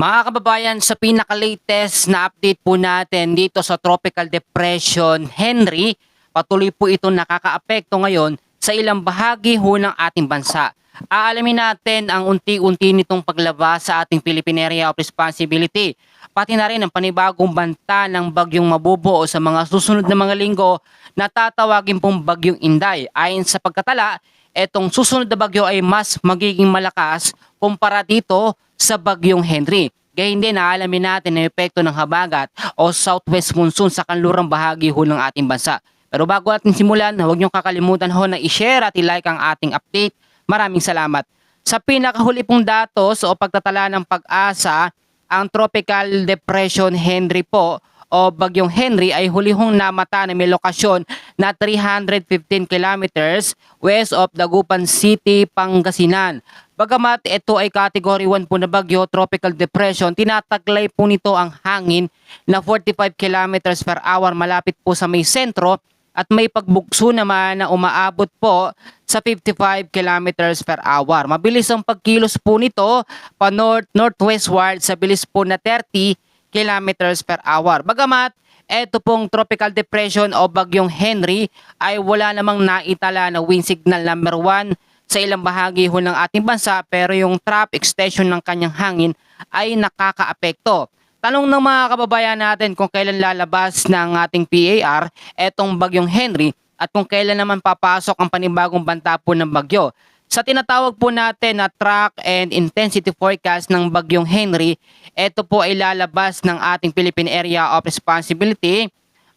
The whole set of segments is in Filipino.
Mga kababayan, sa pinaka-latest na update po natin dito sa Tropical Depression Henry, patuloy po ito nakakaapekto ngayon sa ilang bahagi ho ng ating bansa. Aalamin natin ang unti-unti nitong paglabas sa ating Philippine Area of Responsibility, pati na rin ang panibagong banta ng bagyong mabubuo sa mga susunod na mga linggo na tatawagin pong bagyong Inday. Ayon sa pagkatala, etong susunod na bagyo ay mas magiging malakas kumpara dito sa bagyong Henry. Gayun din, naalamin natin ang epekto ng habagat o southwest monsoon sa kanlurang bahagi ho ng ating bansa. Pero bago natin simulan, huwag niyong kakalimutan ho na i-share at i-like ang ating update. Maraming salamat. Sa pinakahuli pong datos o pagtatala ng pag-asa, ang Tropical Depression Henry po o bagyong Henry ay hulihong namata na may lokasyon na 315 kilometers west of Dagupan City, Pangasinan. Bagamat ito ay Category 1 po na bagyo, Tropical Depression, tinataglay po nito ang hangin na 45 kilometers per hour malapit po sa may sentro at may pagbugso naman na umaabot po sa 55 kilometers per hour. Mabilis ang pagkilos po nito pa northwestward sa bilis po na 30 kilometers per hour. Bagamat eto pong Tropical Depression o bagyong Henry ay wala namang naitala na wind signal number 1 sa ilang bahagi ho ng ating bansa, pero yung trough extension ng kanyang hangin ay nakakaapekto. Tanong ng mga kababayan natin kung kailan lalabas ng ating PAR etong bagyong Henry at kung kailan naman papasok ang panibagong banta po ng bagyo. Sa tinatawag po natin na track and intensity forecast ng bagyong Henry, ito po ay lalabas ng ating Philippine Area of Responsibility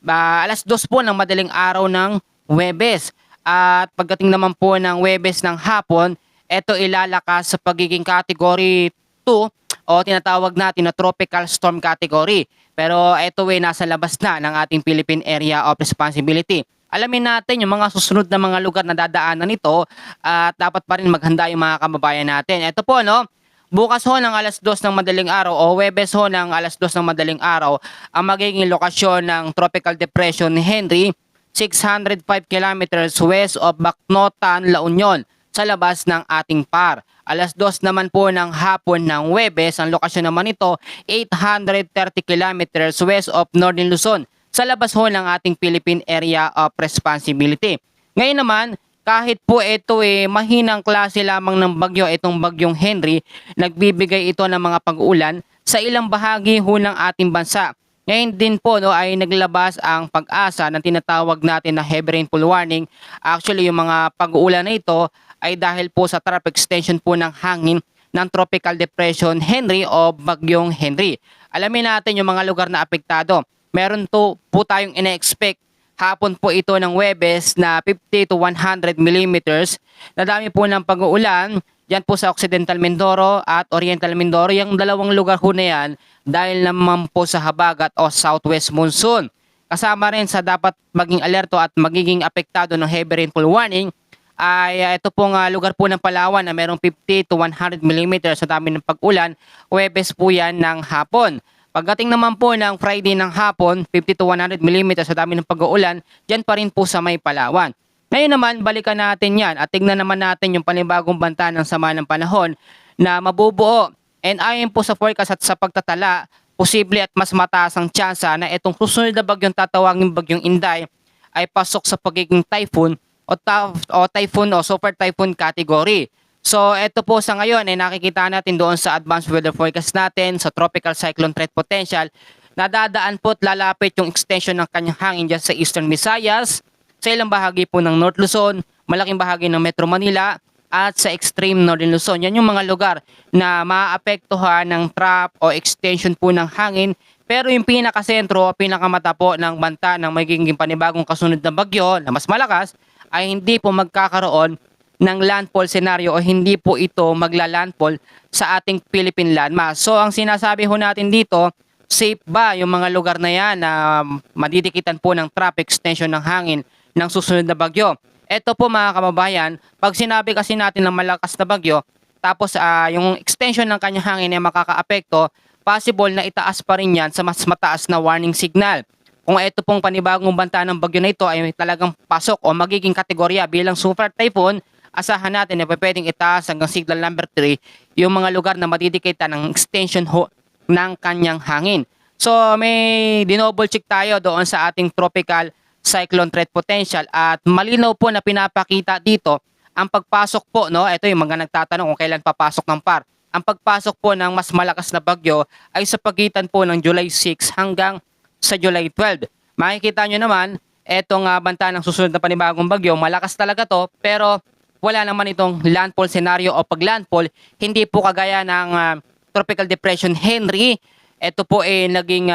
alas 2 po ng madaling araw ng Huwebes. At pagdating naman po ng Huwebes ng hapon, ito ilalakas sa pagiging Category 2 o tinatawag natin na Tropical Storm Category. Pero ito ay nasa labas na ng ating Philippine Area of Responsibility. Alamin natin yung mga susunod na mga lugar na dadaanan nito at dapat pa rin maghanda yung mga kababayan natin. Ito po, no? Bukas ho ng alas 2 ng madaling araw o Huwebes ho ng alas 2 ng madaling araw ang magiging lokasyon ng Tropical Depression ni Henry, 605 kilometers west of Bacnotan, La Union sa labas ng ating PAR. Alas 2 naman po ng hapon ng Huwebes, ang lokasyon naman nito 830 kilometers west of Northern Luzon sa labas ho ng ating Philippine Area of Responsibility. Ngayon naman, kahit po ito mahinang klase lamang ng bagyo, itong bagyong Henry, nagbibigay ito ng mga pag-ulan sa ilang bahagi ho ng ating bansa. Ngayon din po ay naglabas ang pag-asa ng tinatawag natin na heavy rainfall warning. Actually, yung mga pag-uulan na ito ay dahil po sa trough extension po ng hangin ng Tropical Depression Henry o bagyong Henry. Alamin natin yung mga lugar na apektado. Meron po tayong ina-expect hapon po ito ng Huwebes na 50 to 100 millimeters. Nadami po ng pag-uulan yan po sa Occidental Mindoro at Oriental Mindoro. Yung dalawang lugar ho na yan dahil naman po sa habagat o southwest monsoon. Kasama rin sa dapat maging alerto at magiging apektado ng heavy rainfall warning ay ito pong lugar po ng Palawan na merong 50 to 100 millimeters sa dami ng pag-ulan. Huwebes po yan ng hapon. Pagdating naman po ng Friday ng hapon, 50 to 100 millimeters sa dami ng pag-uulan, dyan pa rin po sa may Palawan. Ngayon naman, balikan natin yan at tignan naman natin yung panibagong banta ng sama ng panahon na mabubuo. And ayon po sa forecast at sa pagtatala, posible at mas mataas ang tsansa na itong susunod na bagyong tatawagin bagyong Inday ay pasok sa pagiging typhoon o super typhoon category. So ito po sa ngayon ay nakikita natin doon sa advanced weather forecast natin sa tropical cyclone threat potential. Nadadaan po at lalapit yung extension ng kanyang hangin dyan sa Eastern Visayas, sa ilang bahagi po ng North Luzon, malaking bahagi ng Metro Manila at sa extreme Northern Luzon. Yan yung mga lugar na maapektuhan ng trough o extension po ng hangin. Pero yung pinakasentro, pinakamata po ng banta ng magiging panibagong kasunod na bagyo na mas malakas ay hindi po magkakaroon ng landfall scenario o hindi po ito magla-landfall sa ating Philippine landmass. So ang sinasabi ho natin dito, safe ba yung mga lugar na yan na madidikitan po ng trough extension ng hangin ng susunod na bagyo? Ito po mga kababayan, pag sinabi kasi natin ng malakas na bagyo, tapos yung extension ng kanyang hangin ay makakaapekto, possible na itaas pa rin yan sa mas mataas na warning signal. Kung ito pong panibagong banta ng bagyo na ito ay talagang pasok o magiging kategorya bilang super typhoon, asahan natin na pwedeng itaas hanggang signal number 3 yung mga lugar na madidikitan ng extension ho ng kanyang hangin. So may dinouble check tayo doon sa ating tropical cyclone threat potential at malinaw po na pinapakita dito ang pagpasok po, no? Ito yung mga nagtatanong kung kailan papasok ng PAR. Ang pagpasok po ng mas malakas na bagyo ay sa pagitan po ng July 6 hanggang sa July 12. Makikita nyo naman, etong banta ng susunod na panibagong bagyo, malakas talaga to, pero wala naman itong landfall scenario o pag landfall, hindi po kagaya ng Tropical Depression Henry. Ito po ay naging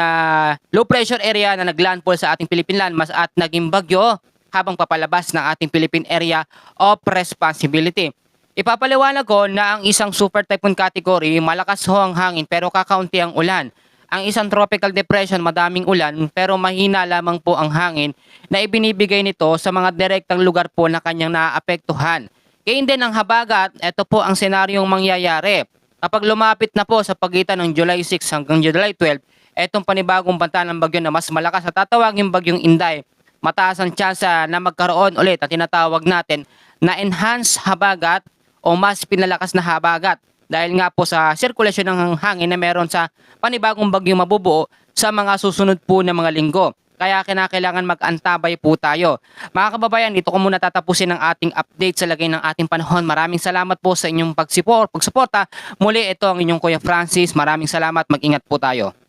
low pressure area na naglandfall sa ating Philippine landmass at naging bagyo habang papalabas ng ating Philippine Area of Responsibility. Ipapaliwanag ko na ang isang super typhoon category, malakas ho ang hangin pero kakaunti ang ulan. Ang isang tropical depression, madaming ulan pero mahina lamang po ang hangin na ibinibigay nito sa mga direktang lugar po na kanyang naaapektuhan. Gayun din ang habagat, ito po ang senaryong mangyayari. Kapag lumapit na po sa pagitan ng July 6 hanggang July 12, etong panibagong banta ng bagyo na mas malakas at tatawagin bagyong Inday, mataas ang tsansa na magkaroon ulit at tinatawag natin na enhanced habagat o mas pinalakas na habagat dahil nga po sa sirkulasyon ng hangin na meron sa panibagong bagyong mabubuo sa mga susunod po na mga linggo. Kaya kinakailangan mag-antabay po tayo. Mga kababayan, dito ko muna tatapusin ang ating update sa lagay ng ating panahon. Maraming salamat po sa inyong pagsuporta. Muli, ito ang inyong Kuya Francis. Maraming salamat. Mag-ingat po tayo.